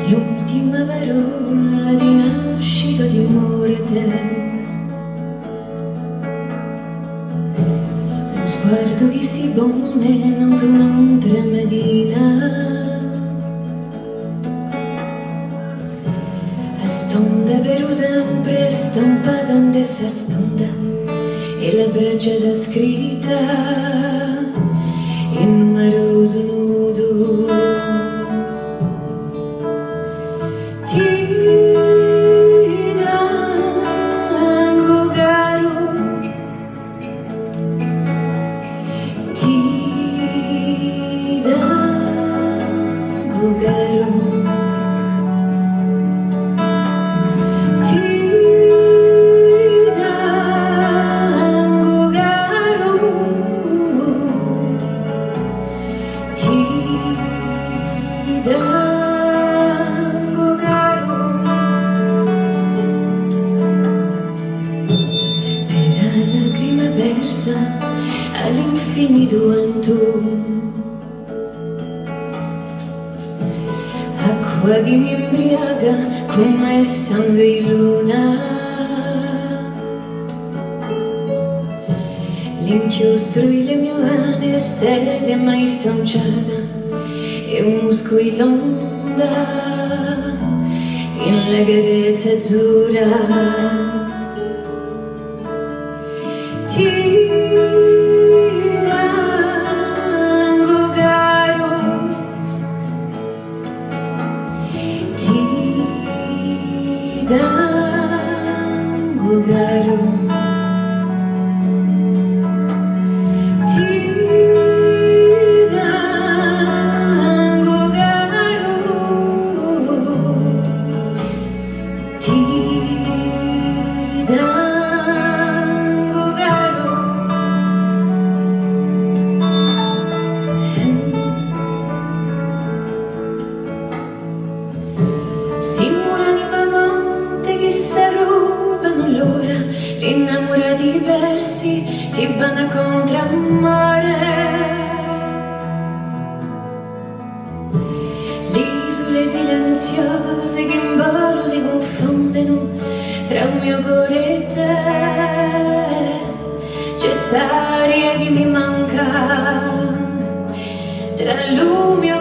l'ultima parola di nascita di morte, lo sguardo che si pone in un'altra medina, a stonda per sempre stampata in questa stonda, e la braccia da scritta in numeroso nudo. Ti dango caro, ti dango caro, ti dango caro, ti dango caro, per la lacrima persa all'infinito anto, acqua che mi imbriaga come sangue di luna, l'inchiostro e le mie mani sede mai stanciata, e un musco in l'onda in la carezza azzurra. Ti dango caro, ti dango caro, ti dango caro, ti dango caro. Siamo un'anima amante che s'arrubano l'ora, gli innamorati persi che vanno contro il mare, le isole silenziose che in volo si confondono tra un mio cuore e te. C'è st'aria che mi manca tra l'umido